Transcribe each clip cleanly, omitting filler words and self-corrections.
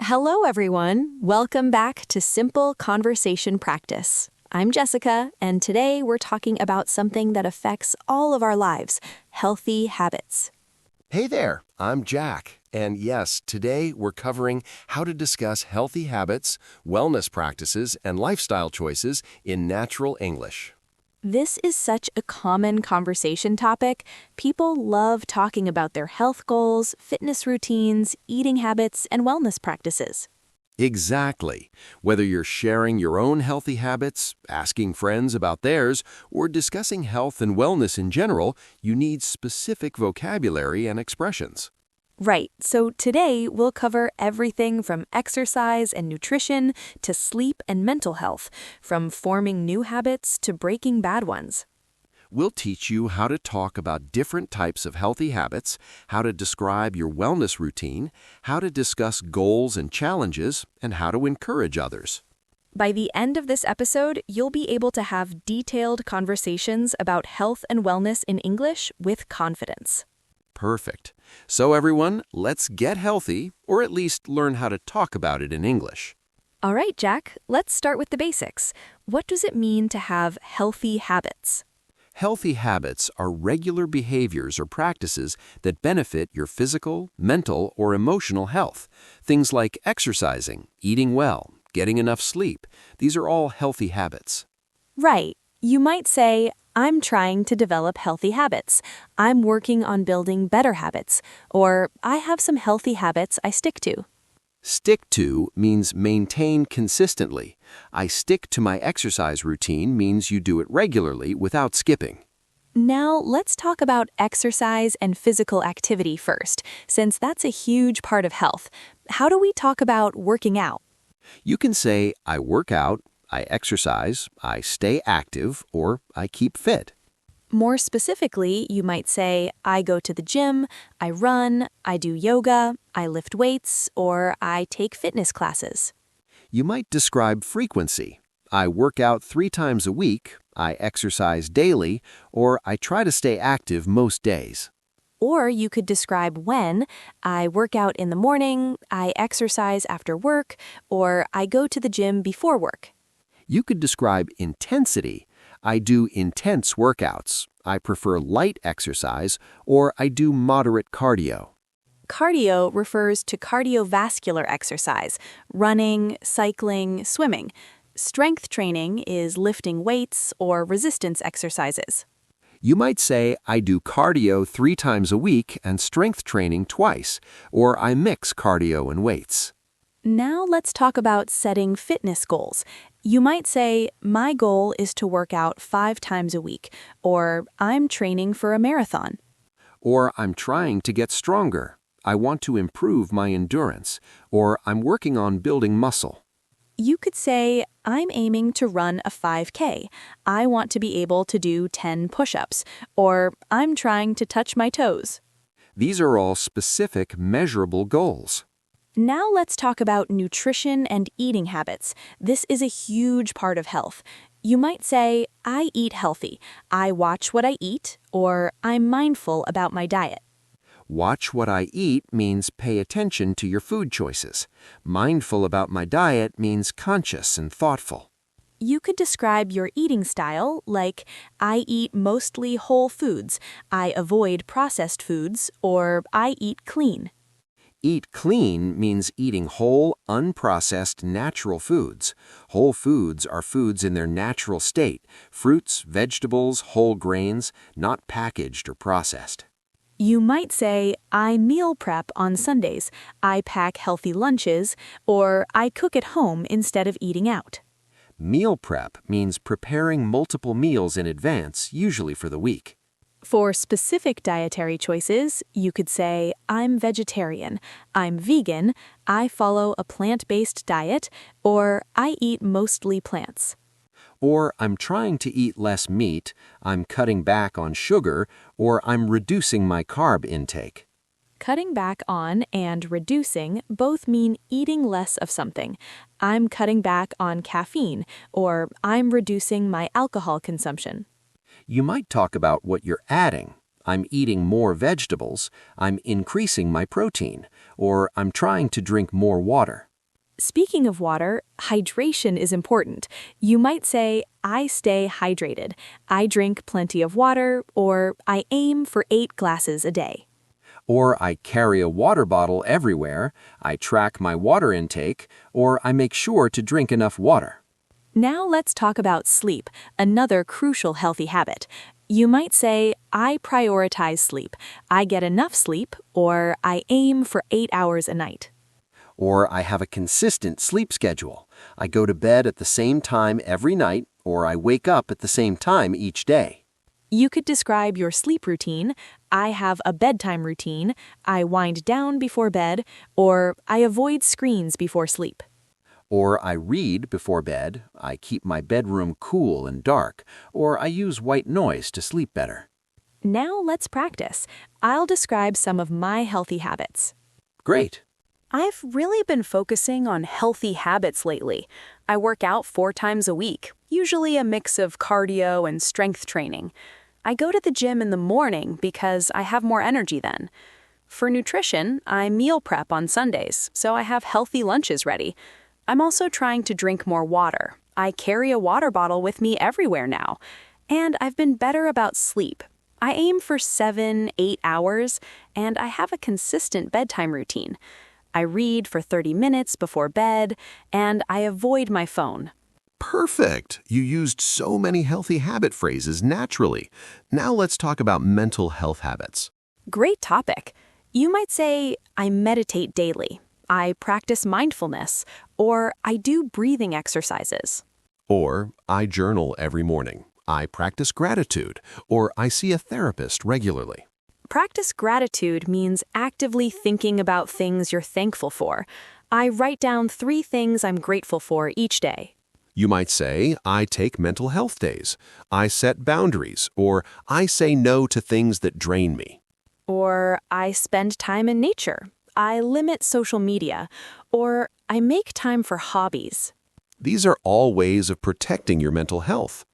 Hello, everyone. Welcome back to Simple Conversation Practice. I'm Jessica, and today we're talking about something that affects all of our lives, healthy habits. Hey there, I'm Jack, and yes, today we're covering how to discuss healthy habits, wellness practices, and lifestyle choices in natural English. This is such a common conversation topic. People love talking about their health goals, fitness routines, eating habits, and wellness practices. Exactly. Whether you're sharing your own healthy habits, asking friends about theirs, or discussing health and wellness in general, you need specific vocabulary and expressions. Right, so today we'll cover everything from exercise and nutrition to sleep and mental health, from forming new habits to breaking bad ones. We'll teach you how to talk about different types of healthy habits, how to describe your wellness routine, how to discuss goals and challenges, and how to encourage others. By the end of this episode, you'll be able to have detailed conversations about health and wellness in English with confidence. Perfect. So everyone, let's get healthy, or at least learn how to talk about it in English. All right, Jack, let's start with the basics. What does it mean to have healthy habits? Healthy habits are regular behaviors or practices that benefit your physical, mental, or emotional health. Things like exercising, eating well, getting enough sleep. These are all healthy habits. Right. You might say, I'm trying to develop healthy habits. I'm working on building better habits. Or, I have some healthy habits I stick to. Stick to means maintain consistently. I stick to my exercise routine means you do it regularly without skipping. Now, let's talk about exercise and physical activity first, since that's a huge part of health. How do we talk about working out? You can say, I work out, I exercise, I stay active, or I keep fit. More specifically, you might say, I go to the gym, I run, I do yoga, I lift weights, or I take fitness classes. You might describe frequency. I work out 3 times a week, I exercise daily, or I try to stay active most days. Or you could describe when, I work out in the morning, I exercise after work, or I go to the gym before work. You could describe intensity. I do intense workouts. I prefer light exercise, or I do moderate cardio. Cardio refers to cardiovascular exercise, running, cycling, swimming. Strength training is lifting weights or resistance exercises. You might say, I do cardio 3 times a week and strength training twice, or I mix cardio and weights. Now let's talk about setting fitness goals. You might say, my goal is to work out 5 times a week, or I'm training for a marathon. Or I'm trying to get stronger. I want to improve my endurance, or I'm working on building muscle. You could say, I'm aiming to run a 5K. I want to be able to do 10 push-ups, or I'm trying to touch my toes. These are all specific, measurable goals. Now let's talk about nutrition and eating habits. This is a huge part of health. You might say, I eat healthy. I watch what I eat, or I'm mindful about my diet. Watch what I eat means pay attention to your food choices. Mindful about my diet means conscious and thoughtful. You could describe your eating style like, I eat mostly whole foods, I avoid processed foods, or I eat clean. Eat clean means eating whole, unprocessed, natural foods. Whole foods are foods in their natural state, fruits, vegetables, whole grains, not packaged or processed. You might say, I meal prep on Sundays, I pack healthy lunches, or I cook at home instead of eating out. Meal prep means preparing multiple meals in advance, usually for the week. For specific dietary choices, you could say, I'm vegetarian, I'm vegan, I follow a plant-based diet, or I eat mostly plants. Or I'm trying to eat less meat, I'm cutting back on sugar, or I'm reducing my carb intake. Cutting back on and reducing both mean eating less of something. I'm cutting back on caffeine, or I'm reducing my alcohol consumption. You might talk about what you're adding. I'm eating more vegetables, I'm increasing my protein, or I'm trying to drink more water. Speaking of water, hydration is important. You might say, I stay hydrated, I drink plenty of water, or I aim for 8 glasses a day. Or I carry a water bottle everywhere, I track my water intake, or I make sure to drink enough water. Now let's talk about sleep, another crucial healthy habit. You might say, I prioritize sleep, I get enough sleep, or I aim for 8 hours a night. Or I have a consistent sleep schedule. I go to bed at the same time every night, or I wake up at the same time each day. You could describe your sleep routine. I have a bedtime routine, I wind down before bed, or I avoid screens before sleep. Or I read before bed, I keep my bedroom cool and dark, or I use white noise to sleep better. Now let's practice. I'll describe some of my healthy habits. Great. I've really been focusing on healthy habits lately. I work out 4 times a week, usually a mix of cardio and strength training. I go to the gym in the morning because I have more energy then. For nutrition, I meal prep on Sundays, so I have healthy lunches ready. I'm also trying to drink more water. I carry a water bottle with me everywhere now. And I've been better about sleep. I aim for 7-8 hours, and I have a consistent bedtime routine. I read for 30 minutes before bed, and I avoid my phone. Perfect! You used so many healthy habit phrases naturally. Now let's talk about mental health habits. Great topic. You might say, I meditate daily, I practice mindfulness, or I do breathing exercises. Or, I journal every morning. I practice gratitude. Or, I see a therapist regularly. Practice gratitude means actively thinking about things you're thankful for. I write down 3 things I'm grateful for each day. You might say, I take mental health days. I set boundaries. Or, I say no to things that drain me. Or I spend time in nature. I limit social media. Or I make time for hobbies. These are all ways of protecting your mental health.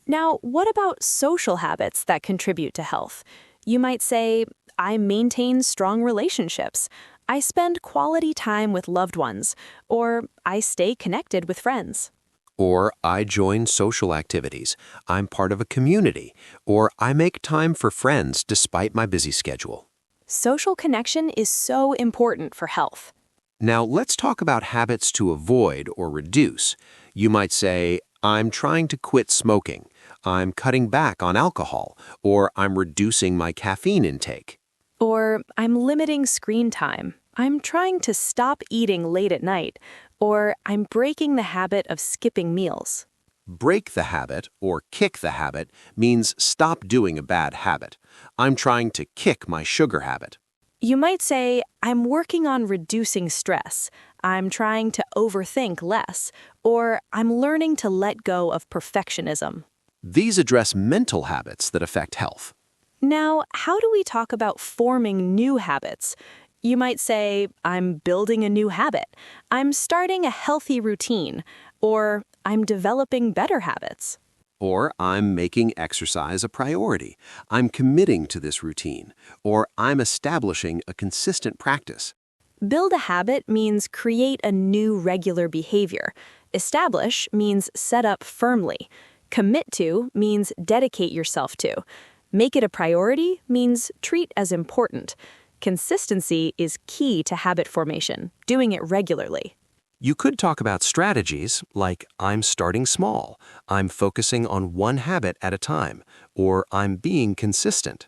Now, what about social habits that contribute to health? You might say, I maintain strong relationships. I spend quality time with loved ones. Or I stay connected with friends. Or I join social activities. I'm part of a community. Or I make time for friends despite my busy schedule. Social connection is so important for health. Now let's talk about habits to avoid or reduce. You might say, I'm trying to quit smoking. I'm cutting back on alcohol. Or I'm reducing my caffeine intake. Or I'm limiting screen time. I'm trying to stop eating late at night. Or I'm breaking the habit of skipping meals. Break the habit or kick the habit means stop doing a bad habit. I'm trying to kick my sugar habit. You might say, I'm working on reducing stress. I'm trying to overthink less. Or I'm learning to let go of perfectionism. These address mental habits that affect health. Now, how do we talk about forming new habits? You might say, I'm building a new habit. I'm starting a healthy routine. Or I'm developing better habits. Or I'm making exercise a priority. I'm committing to this routine. Or I'm establishing a consistent practice. Build a habit means create a new regular behavior. Establish means set up firmly. Commit to means dedicate yourself to. Make it a priority means treat as important. Consistency is key to habit formation, doing it regularly. You could talk about strategies like I'm starting small, I'm focusing on one habit at a time, or I'm being consistent.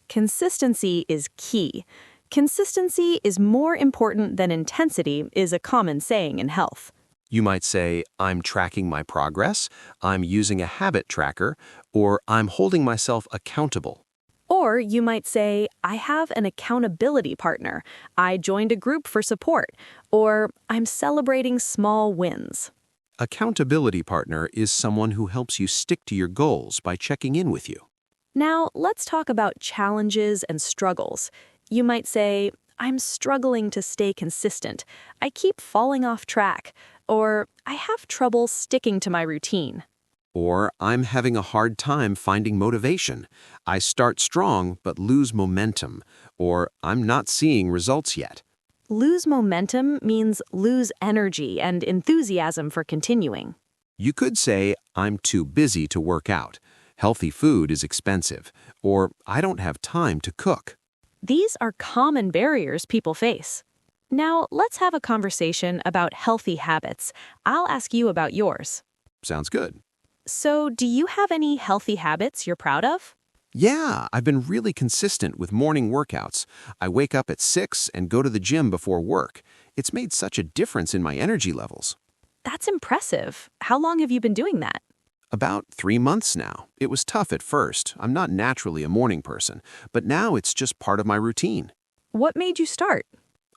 Consistency is key. Consistency is more important than intensity is a common saying in health. You might say, I'm tracking my progress, I'm using a habit tracker, or I'm holding myself accountable. Or you might say, I have an accountability partner. I joined a group for support. Or I'm celebrating small wins. Accountability partner is someone who helps you stick to your goals by checking in with you. Now, let's talk about challenges and struggles. You might say, I'm struggling to stay consistent. I keep falling off track. Or I have trouble sticking to my routine. Or I'm having a hard time finding motivation. I start strong but lose momentum. Or I'm not seeing results yet. Lose momentum means lose energy and enthusiasm for continuing. You could say, I'm too busy to work out. Healthy food is expensive. Or, I don't have time to cook. These are common barriers people face. Now, let's have a conversation about healthy habits. I'll ask you about yours. Sounds good. So, do you have any healthy habits you're proud of? Yeah, I've been really consistent with morning workouts. I wake up at 6 and go to the gym before work. It's made such a difference in my energy levels. That's impressive. How long have you been doing that? About 3 months now. It was tough at first. I'm not naturally a morning person, but now it's just part of my routine. What made you start?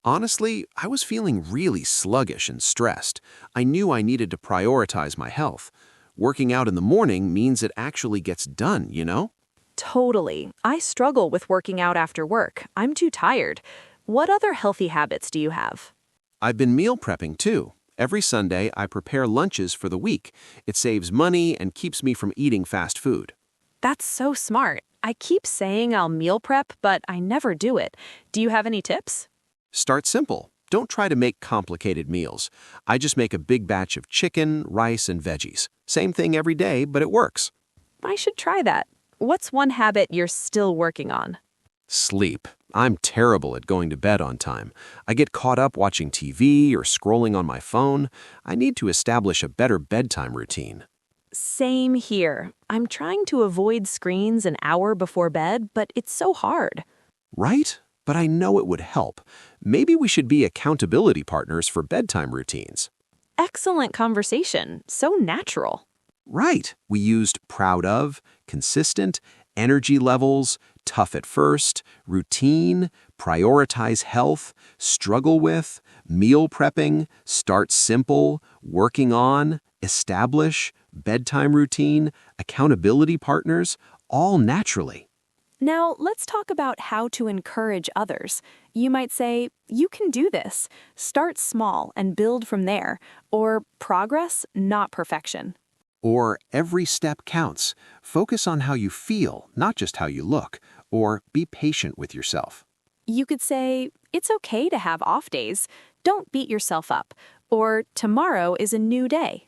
Honestly, I was feeling really sluggish and stressed. I knew I needed to prioritize my health. Working out in the morning means it actually gets done, you know? Totally. I struggle with working out after work. I'm too tired. What other healthy habits do you have? I've been meal prepping too. Every Sunday, I prepare lunches for the week. It saves money and keeps me from eating fast food. That's so smart. I keep saying I'll meal prep, but I never do it. Do you have any tips? Start simple. Don't try to make complicated meals. I just make a big batch of chicken, rice, and veggies. Same thing every day, but it works. I should try that. What's one habit you're still working on? Sleep. I'm terrible at going to bed on time. I get caught up watching TV or scrolling on my phone. I need to establish a better bedtime routine. Same here. I'm trying to avoid screens an hour before bed, but it's so hard. Right? But I know it would help. Maybe we should be accountability partners for bedtime routines. Excellent conversation. So natural. Right. We used proud of, consistent, energy levels, tough at first, routine, prioritize health, struggle with, meal prepping, start simple, working on, establish, bedtime routine, accountability partners, all naturally. Now, let's talk about how to encourage others. You might say, you can do this. Start small and build from there. Or progress, not perfection. Or every step counts. Focus on how you feel, not just how you look. Or be patient with yourself. You could say, it's okay to have off days. Don't beat yourself up. Or tomorrow is a new day.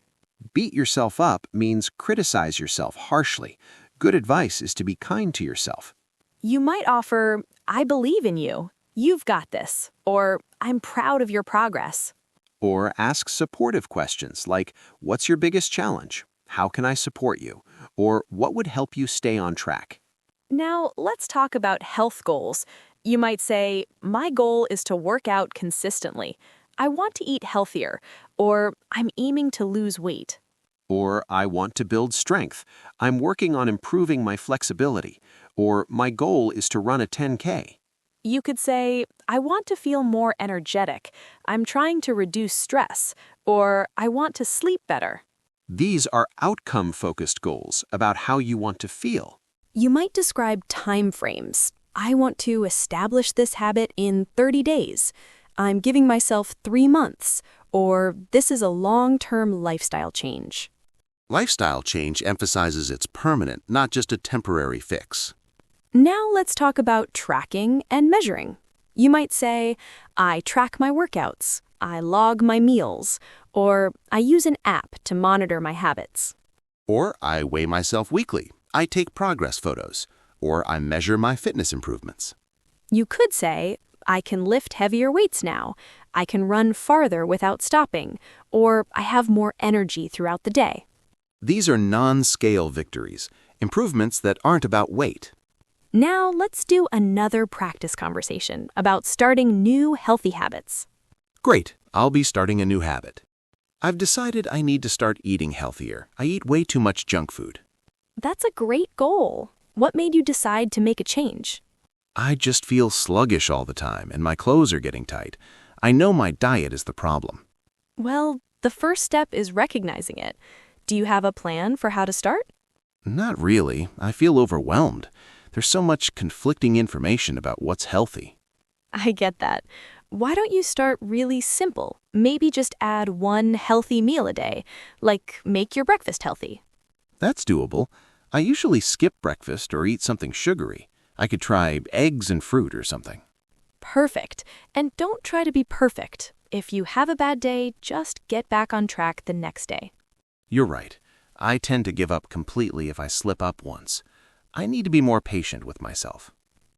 Beat yourself up means criticize yourself harshly. Good advice is to be kind to yourself. You might offer, I believe in you. You've got this. Or I'm proud of your progress. Or ask supportive questions like, what's your biggest challenge? How can I support you? Or what would help you stay on track? Now, let's talk about health goals. You might say, my goal is to work out consistently. I want to eat healthier. Or I'm aiming to lose weight. Or I want to build strength. I'm working on improving my flexibility. Or my goal is to run a 10K. You could say, I want to feel more energetic. I'm trying to reduce stress. Or I want to sleep better. These are outcome-focused goals about how you want to feel. You might describe time frames. I want to establish this habit in 30 days. I'm giving myself 3 months. Or this is a long-term lifestyle change. Lifestyle change emphasizes it's permanent, not just a temporary fix. Now let's talk about tracking and measuring. You might say, I track my workouts, I log my meals, or I use an app to monitor my habits. Or I weigh myself weekly. I take progress photos. Or I measure my fitness improvements. You could say, I can lift heavier weights now, I can run farther without stopping, or I have more energy throughout the day. These are non-scale victories, improvements that aren't about weight. Now let's do another practice conversation about starting new healthy habits. Great, I'll be starting a new habit. I've decided I need to start eating healthier. I eat way too much junk food. That's a great goal. What made you decide to make a change? I just feel sluggish all the time and my clothes are getting tight. I know my diet is the problem. Well, the first step is recognizing it. Do you have a plan for how to start? Not really. I feel overwhelmed. There's so much conflicting information about what's healthy. I get that. Why don't you start really simple? Maybe just add one healthy meal a day, like make your breakfast healthy. That's doable. I usually skip breakfast or eat something sugary. I could try eggs and fruit or something. Perfect. And don't try to be perfect. If you have a bad day, just get back on track the next day. You're right. I tend to give up completely if I slip up once. I need to be more patient with myself.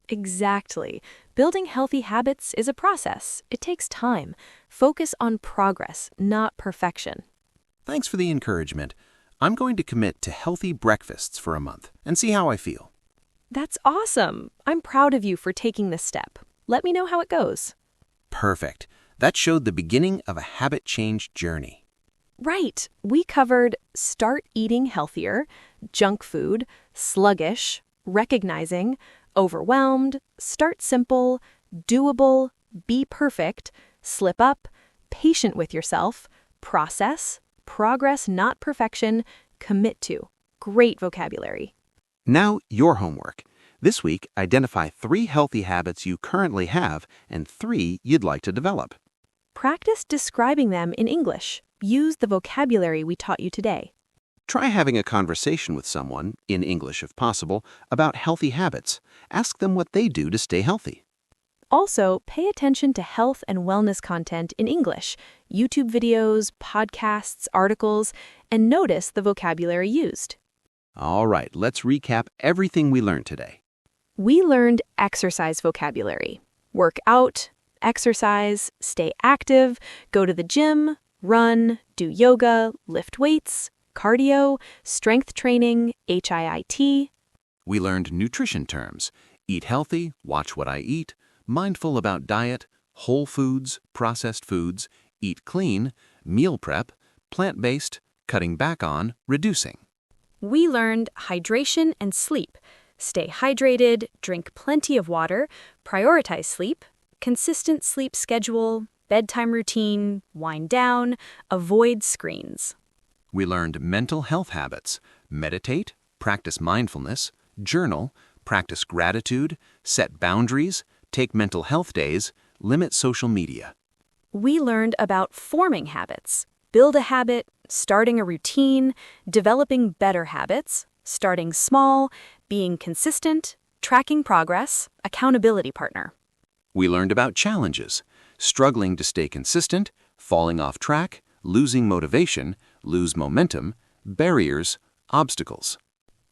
Exactly. Building healthy habits is a process. It takes time. Focus on progress, not perfection. Thanks for the encouragement. I'm going to commit to healthy breakfasts for a month and see how I feel. That's awesome. I'm proud of you for taking this step. Let me know how it goes. Perfect. That showed the beginning of a habit change journey. Right. We covered start eating healthier, junk food, sluggish, recognizing, overwhelmed, start simple, doable, be perfect, slip up, patient with yourself, process, progress not perfection, commit to. Great vocabulary. Now, your homework. This week, identify 3 healthy habits you currently have and 3 you'd like to develop. Practice describing them in English. Use the vocabulary we taught you today. Try having a conversation with someone, in English if possible, about healthy habits. Ask them what they do to stay healthy. Also, pay attention to health and wellness content in English, YouTube videos, podcasts, articles, and notice the vocabulary used. All right, let's recap everything we learned today. We learned exercise vocabulary. Work out, exercise, stay active, go to the gym, run, do yoga, lift weights, cardio, strength training, HIIT. We learned nutrition terms: eat healthy, watch what I eat, mindful about diet, whole foods, processed foods, eat clean, meal prep, plant-based, cutting back on, reducing. We learned hydration and sleep. Stay hydrated, drink plenty of water, prioritize sleep, consistent sleep schedule, bedtime routine, wind down, avoid screens. We learned mental health habits: meditate, practice mindfulness, journal, practice gratitude, set boundaries, take mental health days, limit social media. We learned about forming habits. Build a habit, starting a routine, developing better habits, starting small, being consistent, tracking progress, accountability partner. We learned about challenges: struggling to stay consistent, falling off track, losing motivation, lose momentum, barriers, obstacles.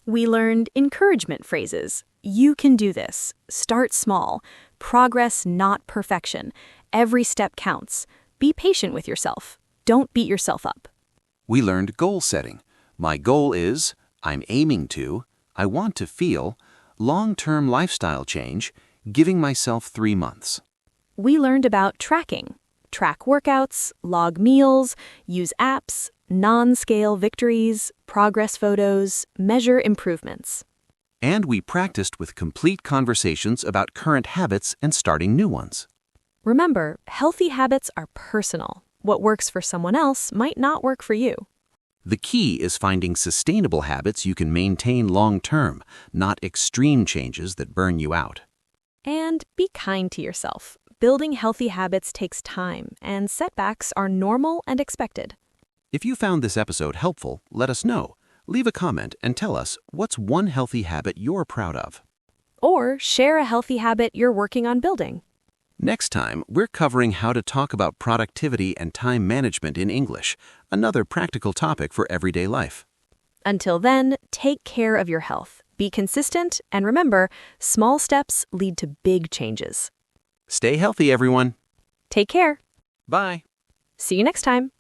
We learned encouragement phrases. You can do this. Start small. Progress, not perfection. Every step counts. Be patient with yourself. Don't beat yourself up. We learned goal setting. My goal is, I'm aiming to, I want to feel, long-term lifestyle change, giving myself 3 months. We learned about tracking. Track workouts, log meals, use apps, non-scale victories, progress photos, measure improvements. And we practiced with complete conversations about current habits and starting new ones. Remember, healthy habits are personal. What works for someone else might not work for you. The key is finding sustainable habits you can maintain long-term, not extreme changes that burn you out. And be kind to yourself. Building healthy habits takes time, and setbacks are normal and expected. If you found this episode helpful, let us know. Leave a comment and tell us what's one healthy habit you're proud of. Or share a healthy habit you're working on building. Next time, we're covering how to talk about productivity and time management in English, another practical topic for everyday life. Until then, take care of your health. Be consistent, and remember, small steps lead to big changes. Stay healthy, everyone. Take care. Bye. See you next time.